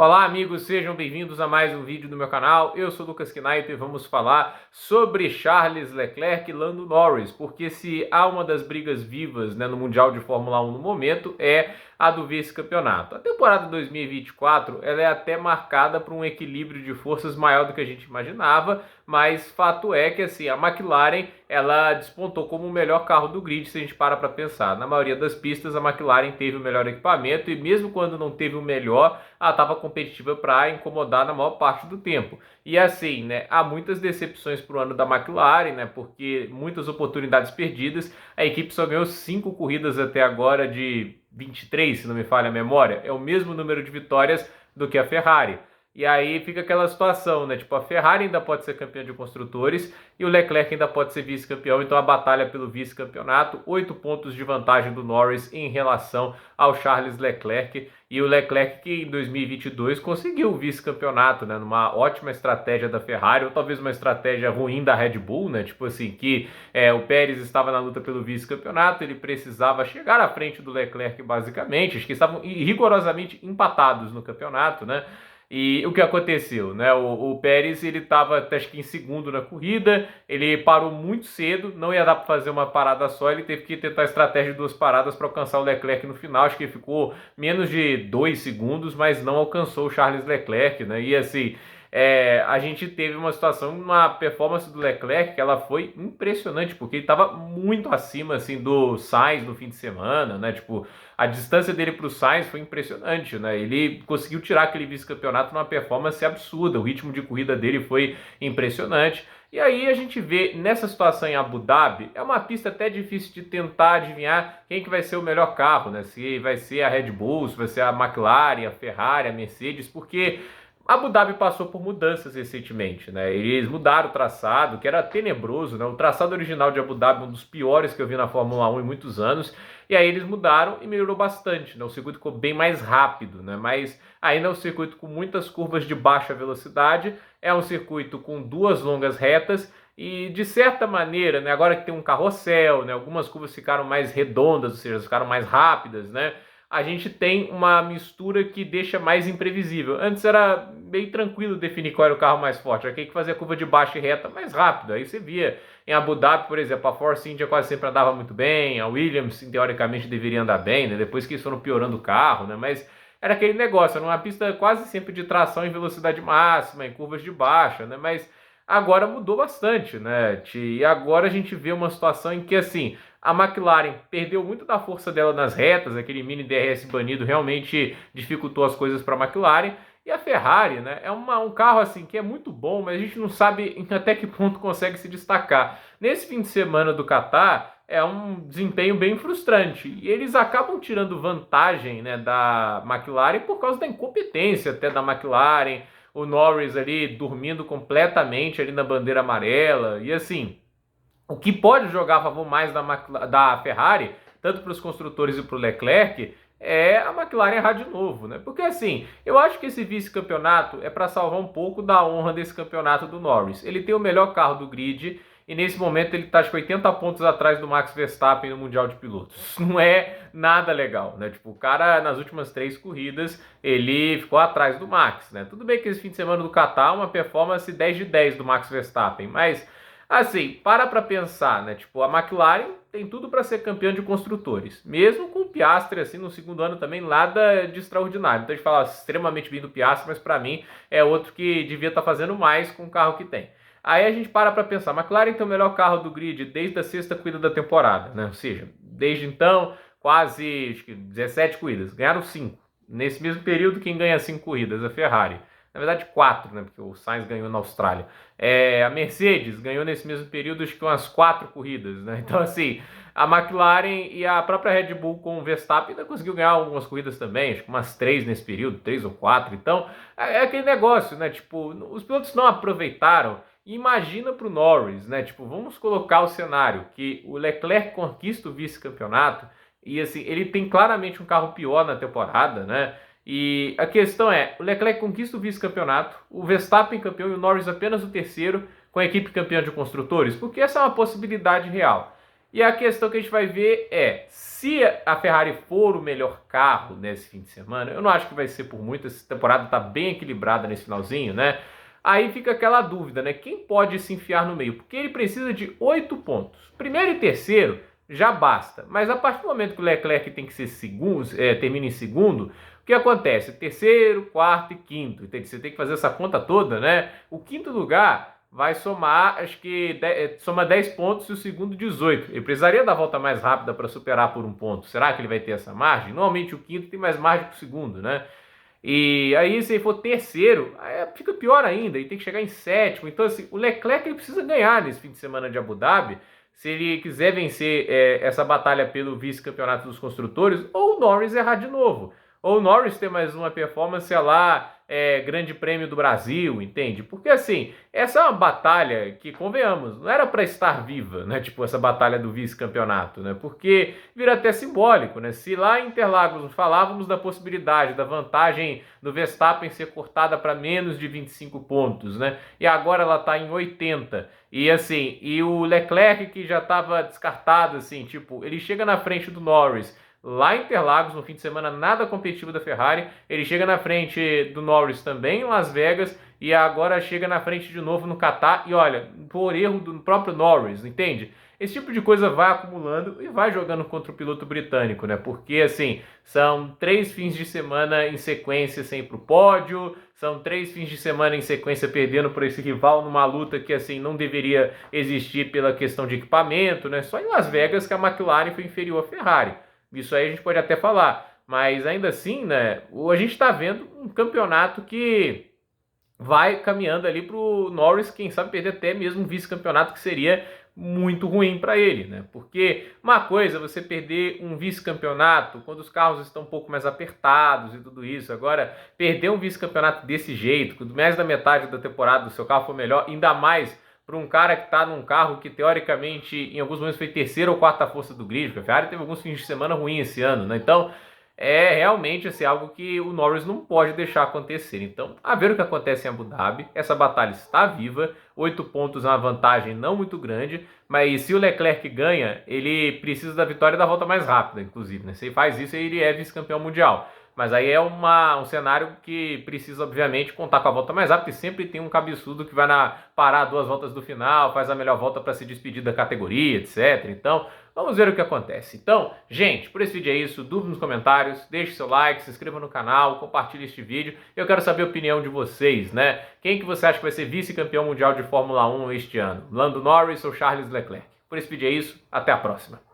Olá amigos, sejam bem-vindos a mais um vídeo do meu canal. Eu sou Lucas Knight e vamos falar sobre Charles Leclerc e Lando Norris, porque se há uma das brigas vivas, no Mundial de Fórmula 1 no momento, é a do vice-campeonato. A temporada 2024 ela é até marcada por um equilíbrio de forças maior do que a gente imaginava, mas fato é que assim, a McLaren ela despontou como o melhor carro do grid se a gente para pensar. Na maioria das pistas a McLaren teve o melhor equipamento e mesmo quando não teve o melhor, ela estava competitiva para incomodar na maior parte do tempo. E assim, há muitas decepções para o ano da McLaren, porque muitas oportunidades perdidas. A equipe só ganhou 5 corridas até agora de 23, se não me falha a memória. É o mesmo número de vitórias do que a Ferrari. E aí fica aquela situação, Tipo, a Ferrari ainda pode ser campeã de construtores e o Leclerc ainda pode ser vice-campeão. Então a batalha pelo vice-campeonato, 8 pontos de vantagem do Norris em relação ao Charles Leclerc. E o Leclerc que em 2022 conseguiu o vice-campeonato, numa ótima estratégia da Ferrari, ou talvez uma estratégia ruim da Red Bull, Tipo assim, que o Pérez estava na luta pelo vice-campeonato, ele precisava chegar à frente do Leclerc basicamente, acho que estavam rigorosamente empatados no campeonato, E o que aconteceu, O Pérez ele estava acho que em segundo na corrida, ele parou muito cedo, não ia dar para fazer uma parada só, ele teve que tentar a estratégia de 2 paradas para alcançar o Leclerc no final, acho que ele ficou menos de 2 segundos, mas não alcançou o Charles Leclerc, E assim, a gente teve uma situação, uma performance do Leclerc que ela foi impressionante, porque ele estava muito acima assim do Sainz no fim de semana, Tipo, a distância dele para o Sainz foi impressionante, Ele conseguiu tirar aquele vice-campeonato numa performance absurda, o ritmo de corrida dele foi impressionante. E aí a gente vê nessa situação em Abu Dhabi, é uma pista até difícil de tentar adivinhar quem que vai ser o melhor carro, Se vai ser a Red Bull, se vai ser a McLaren, a Ferrari, a Mercedes, porque Abu Dhabi passou por mudanças recentemente, Eles mudaram o traçado, que era tenebroso, O traçado original de Abu Dhabi, um dos piores que eu vi na Fórmula 1 em muitos anos. E aí eles mudaram e melhorou bastante, O circuito ficou bem mais rápido, Mas ainda é um circuito com muitas curvas de baixa velocidade, é um circuito com 2 longas retas e de certa maneira, agora que tem um carrossel, algumas curvas ficaram mais redondas, ou seja, ficaram mais rápidas, A gente tem uma mistura que deixa mais imprevisível. Antes era bem tranquilo definir qual era o carro mais forte. Aqui que fazia curva de baixa e reta mais rápido. Aí você via em Abu Dhabi, por exemplo, a Force India quase sempre andava muito bem, a Williams teoricamente deveria andar bem, Depois que eles foram piorando o carro, Mas era aquele negócio, era uma pista quase sempre de tração em velocidade máxima, em curvas de baixa, Mas agora mudou bastante, E agora a gente vê uma situação em que, assim, a McLaren perdeu muito da força dela nas retas, aquele mini DRS banido realmente dificultou as coisas para a McLaren. E a Ferrari, é um carro assim que é muito bom, mas a gente não sabe até que ponto consegue se destacar. Nesse fim de semana do Qatar, é um desempenho bem frustrante. E eles acabam tirando vantagem, da McLaren por causa da incompetência até da McLaren. O Norris ali dormindo completamente ali na bandeira amarela. E assim, o que pode jogar a favor mais da Ferrari, tanto para os construtores e para o Leclerc, é a McLaren errar de novo, Porque assim, eu acho que esse vice-campeonato é para salvar um pouco da honra desse campeonato do Norris. Ele tem o melhor carro do grid e nesse momento ele está 80 pontos atrás do Max Verstappen no Mundial de Pilotos. Não é nada legal, Tipo, o cara nas últimas 3 corridas ele ficou atrás do Max, Tudo bem que esse fim de semana do Qatar uma performance 10 de 10 do Max Verstappen, mas assim, para pensar, Tipo, a McLaren tem tudo para ser campeã de construtores. Mesmo com o Piastri, assim, no segundo ano também, nada de extraordinário. Então a gente fala extremamente bem do Piastri, mas para mim é outro que devia estar fazendo mais com o carro que tem. Aí a gente para pensar, a McLaren tem o melhor carro do grid desde a 6ª corrida da temporada, Ou seja, desde então, quase acho que 17 corridas. Ganharam 5. Nesse mesmo período, quem ganha 5 corridas? A Ferrari. Na verdade 4, Porque o Sainz ganhou na Austrália. A Mercedes ganhou nesse mesmo período acho que umas 4 corridas, Então assim, a McLaren e a própria Red Bull com o Verstappen ainda conseguiu ganhar algumas corridas também, acho que umas 3 nesse período, 3 ou 4. Então é aquele negócio, Tipo, os pilotos não aproveitaram. Imagina para o Norris, Tipo, vamos colocar o cenário que o Leclerc conquista o vice-campeonato e assim, ele tem claramente um carro pior na temporada, E a questão é, o Leclerc conquista o vice-campeonato, o Verstappen campeão e o Norris apenas o terceiro, com a equipe campeã de construtores, porque essa é uma possibilidade real. E a questão que a gente vai ver é, se a Ferrari for o melhor carro nesse fim de semana, eu não acho que vai ser por muito, essa temporada está bem equilibrada nesse finalzinho, né? Aí fica aquela dúvida, né? Quem pode se enfiar no meio? Porque ele precisa de 8 pontos. Primeiro e terceiro já basta, mas a partir do momento que o Leclerc tem que ser segundo, termina em segundo, o que acontece? Terceiro, quarto e quinto. Você tem que fazer essa conta toda, né? O quinto lugar vai somar, acho que soma 10 pontos e o segundo 18. Ele precisaria da volta mais rápida para superar por um ponto. Será que ele vai ter essa margem? Normalmente o quinto tem mais margem que o segundo, né? E aí, se ele for terceiro, aí fica pior ainda, ele tem que chegar em sétimo. Então, assim, o Leclerc ele precisa ganhar nesse fim de semana de Abu Dhabi, se ele quiser vencer essa batalha pelo vice-campeonato dos construtores, ou o Norris errar de novo. Ou o Norris ter mais uma performance lá, Grande Prêmio do Brasil, entende? Porque assim, essa é uma batalha que, convenhamos, não era para estar viva, né? Tipo, essa batalha do vice-campeonato, né? Porque vira até simbólico, né? Se lá em Interlagos falávamos da possibilidade, da vantagem do Verstappen ser cortada para menos de 25 pontos, né? E agora ela está em 80. E assim, e o Leclerc que já estava descartado, assim, tipo, ele chega na frente do Norris, lá em Interlagos, no fim de semana nada competitivo da Ferrari, ele chega na frente do Norris também em Las Vegas e agora chega na frente de novo no Qatar e olha, por erro do próprio Norris, entende? Esse tipo de coisa vai acumulando e vai jogando contra o piloto britânico, né? Porque, assim, são 3 fins de semana em sequência sem ir pro pódio, são 3 fins de semana em sequência perdendo por esse rival numa luta que, assim, não deveria existir pela questão de equipamento, né? Só em Las Vegas que a McLaren foi inferior à Ferrari. Isso aí a gente pode até falar, mas ainda assim, né, a gente está vendo um campeonato que vai caminhando ali para o Norris, quem sabe perder até mesmo um vice-campeonato que seria muito ruim para ele, né? Porque uma coisa é você perder um vice-campeonato quando os carros estão um pouco mais apertados e tudo isso. Agora, perder um vice-campeonato desse jeito, quando mais da metade da temporada o seu carro for melhor, ainda mais para um cara que está num carro que teoricamente em alguns momentos foi terceira ou quarta força do grid, porque a Ferrari teve alguns fins de semana ruins esse ano, né? Então é realmente assim, algo que o Norris não pode deixar acontecer. Então, a ver o que acontece em Abu Dhabi, essa batalha está viva, 8 pontos é uma vantagem não muito grande, mas se o Leclerc ganha, ele precisa da vitória da volta mais rápida, inclusive, né? Se ele faz isso, ele é vice-campeão mundial. Mas aí é um cenário que precisa, obviamente, contar com a volta mais rápida, e sempre tem um cabeçudo que vai parar 2 voltas do final, faz a melhor volta para se despedir da categoria, etc. Então, vamos ver o que acontece. Então, gente, por esse vídeo é isso. Dúvida nos comentários, deixe seu like, se inscreva no canal, compartilhe este vídeo. Eu quero saber a opinião de vocês, né? Quem que você acha que vai ser vice-campeão mundial de Fórmula 1 este ano? Lando Norris ou Charles Leclerc? Por esse vídeo é isso. Até a próxima.